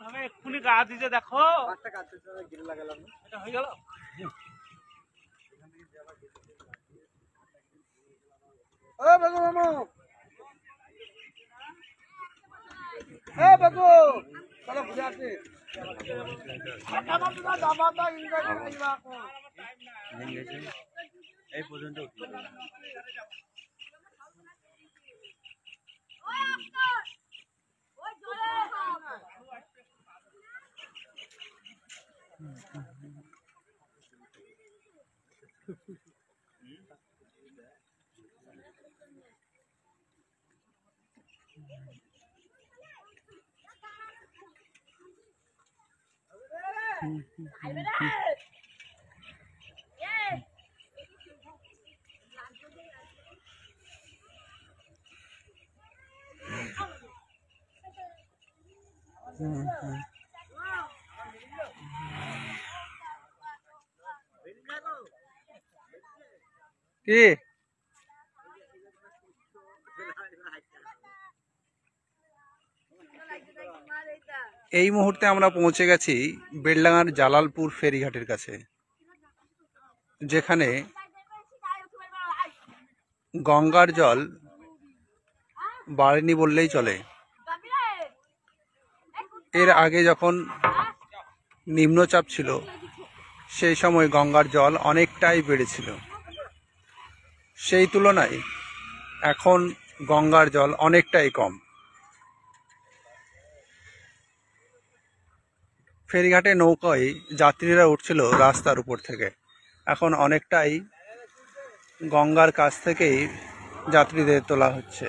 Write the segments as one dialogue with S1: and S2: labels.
S1: আমি এক্ষুনি গা দিতে দেখো এটা হয়ে গেল।
S2: এই পর্যন্ত
S3: কি এই মুহূর্তে আমরা পৌঁছে গেছি বেলডাঙ্গার জালালপুর ফেরিঘাটের কাছে, যেখানে গঙ্গার জল বাড়েনি বললেই চলে। এর আগে যখন নিম্নচাপ ছিল সেই সময় গঙ্গার জল অনেকটাই বেড়েছিল। সেই তুলনায় এখন গঙ্গার জল অনেকটাই কম। ফেরিঘাটে নৌকায় যাত্রীরা উঠছিল রাস্তার উপর থেকে। এখন অনেকটাই গঙ্গার কাছ থেকেই যাত্রীদের তোলা হচ্ছে।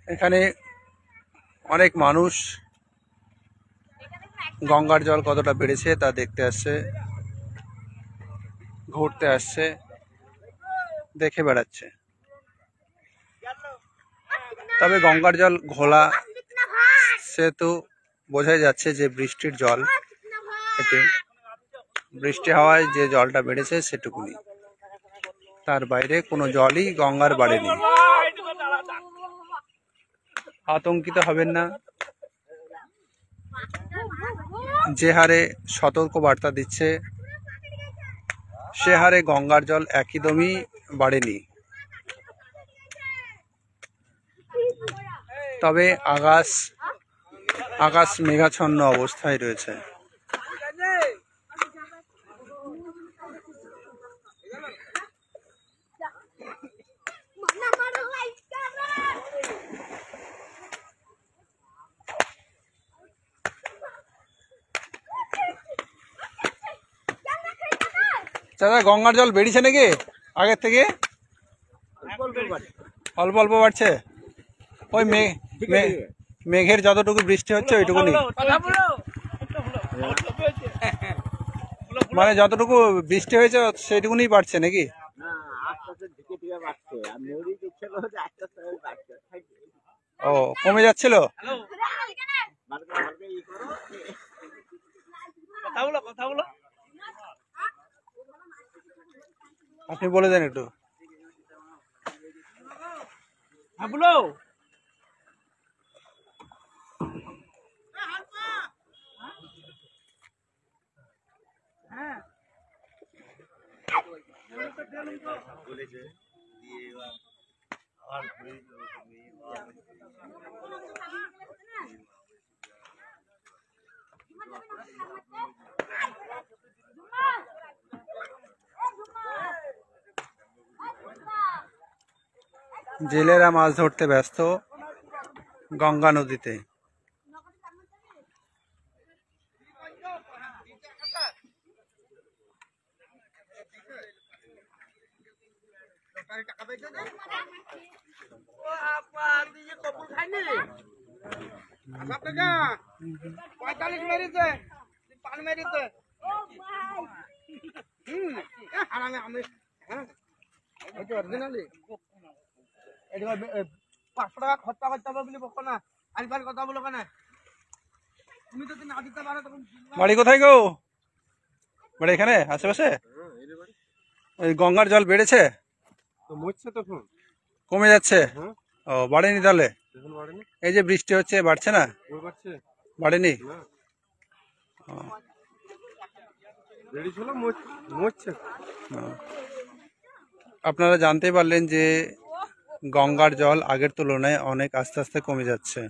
S3: এখানে অনেক মানুষ গঙ্গার জল কতটা বেড়েছে তা দেখতে আসছে, ঘুরতে আসছে, দেখে বেড়াচ্ছে। তবে গঙ্গার জল ঘোলা, সে তো বোঝাই যাচ্ছে যে বৃষ্টির জল। এটি বৃষ্টি হওয়ায় যে জলটা বেড়েছে সেটুকুনি, তার বাইরে কোনো জলই গঙ্গার বাড়েনি। আতঙ্কিত হবেন না, যে হারে সতর্ক বার্তা দিচ্ছে সে হারে গঙ্গার জল একদমই বাড়েনি। তবে আকাশ মেঘাচ্ছন্ন অবস্থায় রয়েছে। দাদা, গঙ্গার জল বেড়েছে নাকি আগের থেকে? অল্প অল্প বাড়ছে। ওই মেঘের যতটুকু বৃষ্টি হচ্ছে ওইটুকুনি, মানে যতটুকু বৃষ্টি হয়েছে সেইটুকুনি বাড়ছে নাকি? ও, কমে যাচ্ছিল। আপনি বলে দেন একটু। জেলেরা মাছ ধরতে ব্যস্ত গঙ্গা নদীতে। বাড়ি কোথায় গো? মানে এখানে আশেপাশে ওই গঙ্গার জল বেড়েছে,
S1: মরছে তখন
S3: কমে যাচ্ছে। ও বাড়েনি তাহলে? এই যে বৃষ্টি হচ্ছে বাড়ছে না? বাড়েনি? আপনারা জানতে পারলেন যে গঙ্গার জল আগের তুলনায় অনেক আস্তে আস্তে কমে যাচ্ছে।